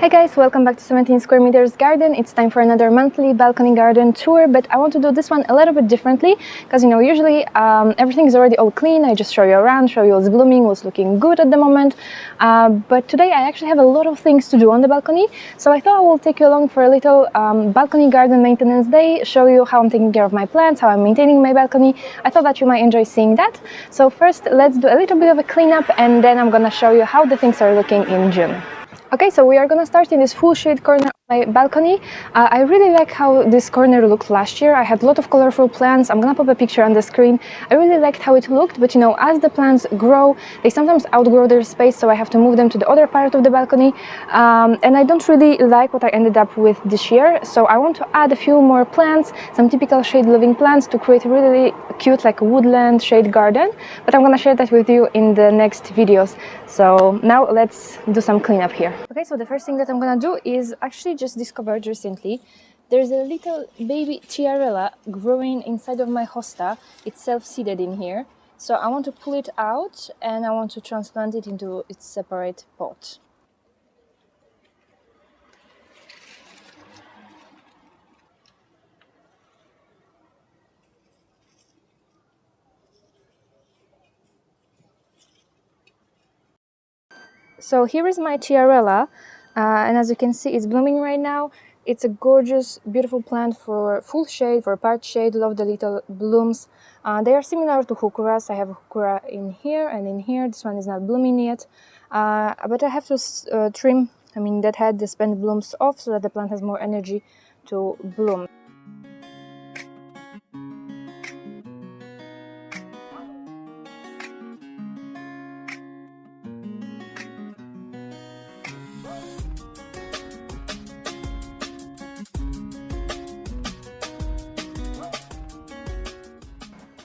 Hi guys, welcome back to 17 Square Meters Garden. It's time for another monthly balcony garden tour, but I want to do this one a little bit differently because usually everything is already all clean. I just show you around, show you what's blooming, what's looking good at the moment. But today I actually have a lot of things to do on the balcony, so I thought I will take you along for a little balcony garden maintenance day, show you how I'm taking care of my plants, how I'm maintaining my balcony. I thought that you might enjoy seeing that. So first, let's do a little bit of a cleanup, and then I'm gonna show you how the things are looking in June. Okay, so we are gonna start in this full shade corner of my balcony. I really like how this corner looked last year. I had a lot of colorful plants. I'm gonna pop a picture on the screen. I really liked how it looked, but as the plants grow, they sometimes outgrow their space, so I have to move them to the other part of the balcony. And I don't really like what I ended up with this year, so I want to add a few more plants, some typical shade living plants to create a really cute like woodland shade garden, but I'm gonna share that with you in the next videos. So now let's do some cleanup here. Okay, so the first thing that I'm gonna do is actually just discovered recently. There's a little baby tiarella growing inside of my hosta. It's self-seeded in here. So I want to pull it out and I want to transplant it into its separate pot. So here is my tiarella, and as you can see, it's blooming right now. It's a gorgeous, beautiful plant for full shade, for part shade. Love the little blooms. They are similar to hukuras. I have a hukura in here and in here. This one is not blooming yet, but I have to trim, that had the spent blooms off so that the plant has more energy to bloom.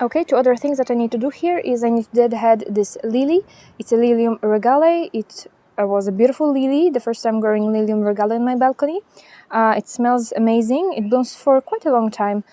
Okay, two other things that I need to do here is I need to deadhead this lily. It's a Lilium regale. It was a beautiful lily, the first time growing Lilium regale in my balcony. It smells amazing. It blooms for quite a long time.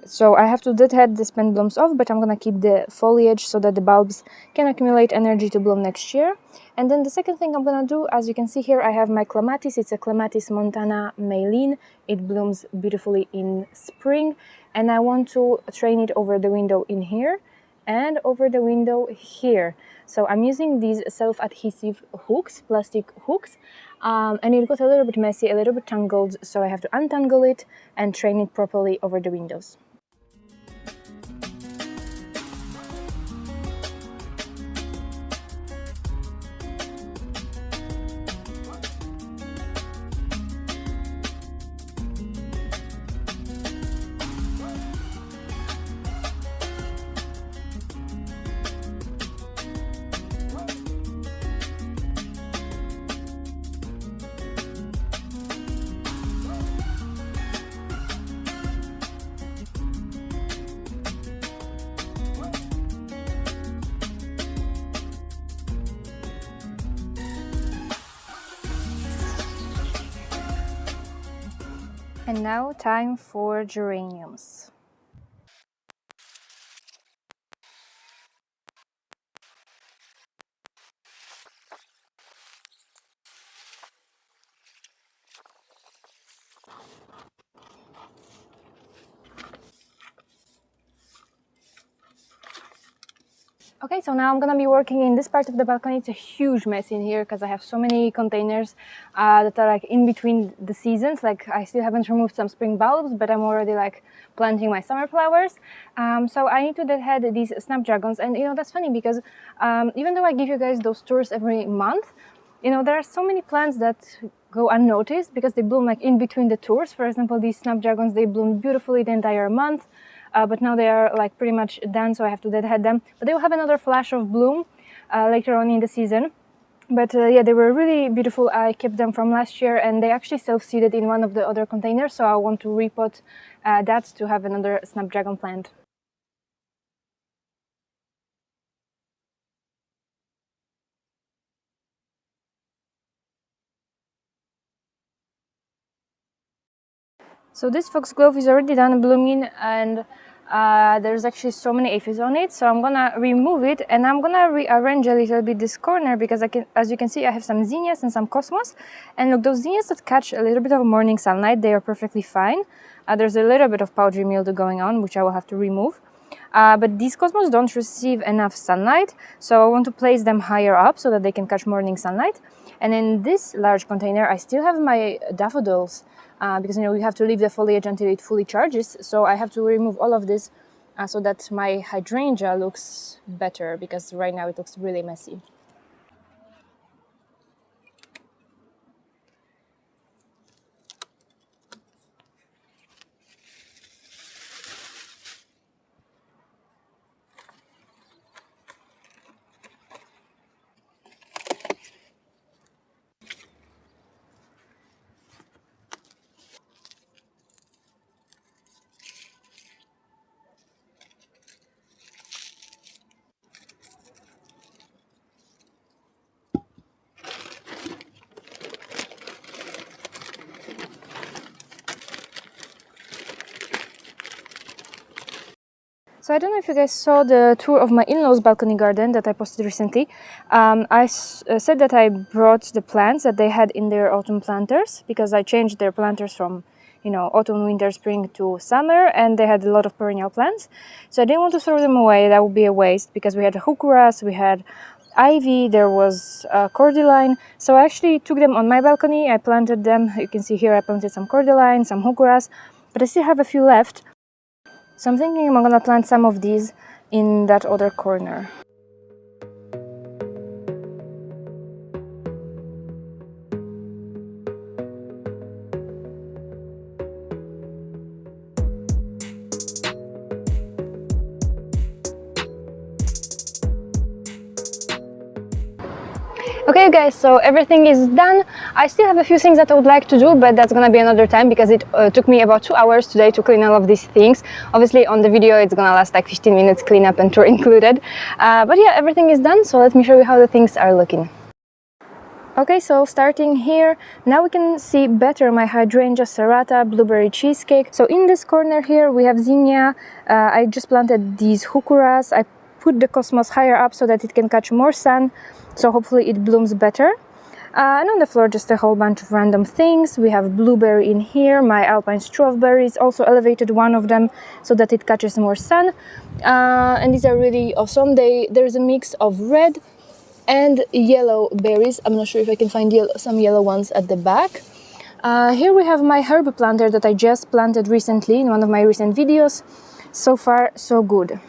So I have to deadhead the spent blooms off, but I'm gonna keep the foliage so that the bulbs can accumulate energy to bloom next year. And then the second thing I'm gonna do, as you can see here, I have my clematis. It's a Clematis montana maline. It blooms beautifully in spring, and I want to train it over the window in here and over the window here. So I'm using these self-adhesive hooks, plastic hooks, and it got a little bit messy, a little bit tangled, so I have to untangle it and train it properly over the windows. And now time for geraniums. Okay, so now I'm gonna be working in this part of the balcony. It's a huge mess in here because I have so many containers that are like in between the seasons. Like I still haven't removed some spring bulbs, but I'm already like planting my summer flowers. So I need to deadhead these snapdragons, and that's funny because even though I give you guys those tours every month, there are so many plants that go unnoticed because they bloom like in between the tours. For example, these snapdragons, they bloom beautifully the entire month. But now they are like pretty much done, so I have to deadhead them. But they will have another flash of bloom later on in the season. But yeah, they were really beautiful. I kept them from last year, and they actually self-seeded in one of the other containers, so I want to repot that to have another snapdragon plant. So this foxglove is already done blooming, and There's actually so many aphids on it, so I'm gonna remove it, and I'm gonna rearrange a little bit this corner, because as you can see, I have some zinnias and some cosmos. And look, those zinnias that catch a little bit of morning sunlight, they are perfectly fine. There's a little bit of powdery mildew going on, which I will have to remove. But these cosmos don't receive enough sunlight, so I want to place them higher up so that they can catch morning sunlight. And in this large container, I still have my daffodils, because you have to leave the foliage until it fully charges. So I have to remove all of this so that my hydrangea looks better, because right now it looks really messy. So I don't know if you guys saw the tour of my in-laws balcony garden that I posted recently. I said that I brought the plants that they had in their autumn planters, because I changed their planters from autumn, winter, spring to summer, and they had a lot of perennial plants. So I didn't want to throw them away. That would be a waste, because we had heucheras, we had ivy, there was cordyline. So I actually took them on my balcony. I planted them. You can see here I planted some cordyline, some heucheras, but I still have a few left. So I'm thinking I'm gonna plant some of these in that other corner. Okay guys, so everything is done. I still have a few things that I would like to do, but that's gonna be another time, because it took me about 2 hours today to clean all of these things. Obviously on the video it's gonna last like 15 minutes, cleanup and tour included. But yeah, everything is done, so let me show you how the things are looking. Okay, so starting here, now we can see better my hydrangea serrata, blueberry cheesecake. So in this corner here we have zinnia. I just planted these heucheras. I put the cosmos higher up so that it can catch more sun, so hopefully it blooms better. And on the floor just a whole bunch of random things. We have blueberry in here, my alpine strawberries, also elevated one of them so that it catches more sun. And these are really awesome. There's a mix of red and yellow berries. I'm not sure if I can find some yellow ones at the back. Here we have my herb planter that I just planted recently in one of my recent videos. So far so good.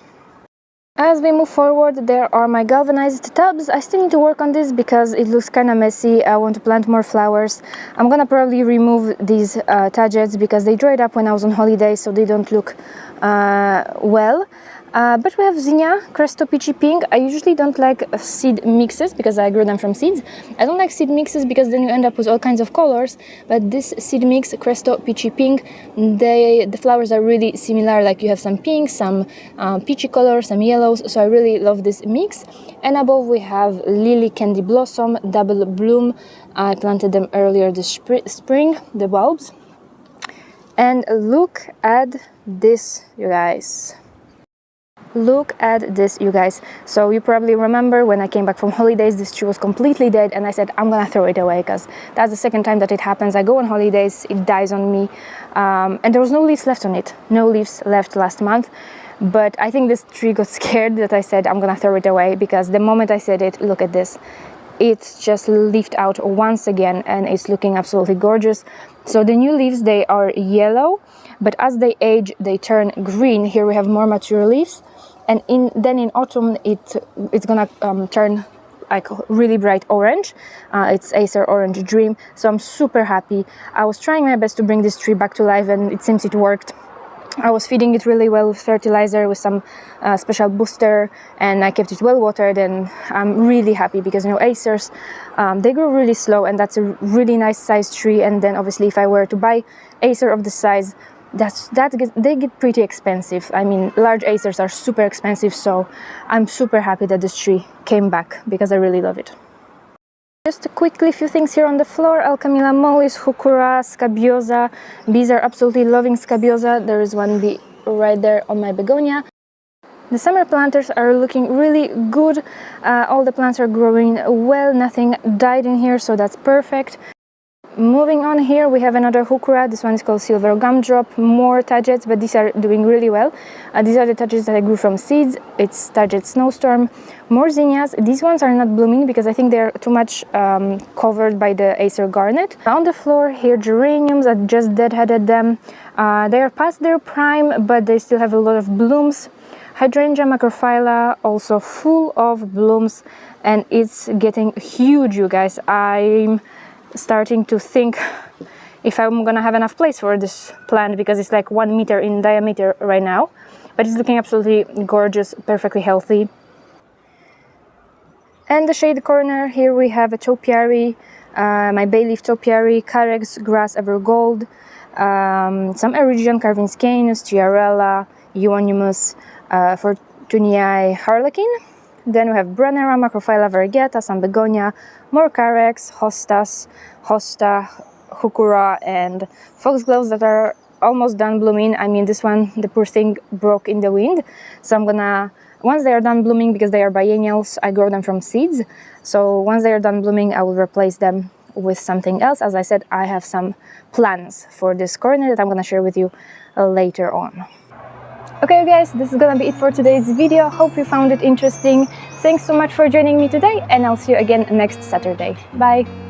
As we move forward, there are my galvanized tubs. I still need to work on this because it looks kind of messy. I want to plant more flowers. I'm gonna probably remove these tadgettes because they dried up when I was on holiday, so they don't look well. But we have zinnia, Cresto Peachy Pink. I usually don't like seed mixes because I grew them from seeds. I don't like seed mixes because then you end up with all kinds of colors. But this seed mix, Cresto Peachy Pink, the flowers are really similar. Like you have some pink, some peachy colors, some yellows. So I really love this mix. And above we have Lily Candy Blossom, Double Bloom. I planted them earlier this spring, the bulbs. And look at this, you guys. Look at this, you guys. So you probably remember when I came back from holidays, this tree was completely dead and I said I'm gonna throw it away because that's the second time that it happens. I go on holidays, it dies on me, and there was no leaves left on it. No leaves left last month. But I think this tree got scared that I said I'm gonna throw it away, because the moment I said it, look at this. It's just leafed out once again and it's looking absolutely gorgeous. So the new leaves, they are yellow, but as they age, they turn green. Here we have more mature leaves. And then in autumn, it's gonna turn like really bright orange. It's Acer Orange Dream. So I'm super happy. I was trying my best to bring this tree back to life and it seems it worked. I was feeding it really well with fertilizer, with some special booster, and I kept it well watered, and I'm really happy because, you know, acers, they grow really slow, and that's a really nice size tree. And then obviously if I were to buy acer of the size, they get pretty expensive. I mean, large acers are super expensive, so I'm super happy that this tree came back because I really love it. Just quickly, a few things here on the floor. Alcamilla mollis, heuchera, scabiosa. Bees are absolutely loving scabiosa. There is one bee right there on my begonia. The summer planters are looking really good. All the plants are growing well, nothing died in here, so that's perfect. Moving on, here we have another heuchera. This one is called silver gumdrop. More tagets, but these are doing really well. These are the tagets that I grew from seeds. It's taget snowstorm. More zinnias. These ones are not blooming because I think they're too much covered by the Acer garnet. On the floor here, geraniums. I just deadheaded them. They are past their prime, but they still have a lot of blooms. Hydrangea macrophylla, also full of blooms, and it's getting huge, you guys. I'm starting to think if I'm gonna have enough place for this plant, because it's like 1 meter in diameter right now, but it's looking absolutely gorgeous, perfectly healthy. And the shade corner, here we have a topiary, my bay leaf topiary, carex, grass evergold, some Erigean carvinscanus, Tiarella, Euonymus, Fortunii harlequin. Then we have Brennera, Macrophylla variegata, some begonia, more carex, hostas, hosta, heuchera, and foxgloves that are almost done blooming. I mean, this one, the poor thing, broke in the wind. So I'm gonna, once they are done blooming, because they are biennials, I grow them from seeds. So once they are done blooming, I will replace them with something else. As I said, I have some plans for this corner that I'm gonna share with you later on. Okay guys, this is gonna be it for today's video. Hope you found it interesting. Thanks so much for joining me today, and I'll see you again next Saturday. Bye!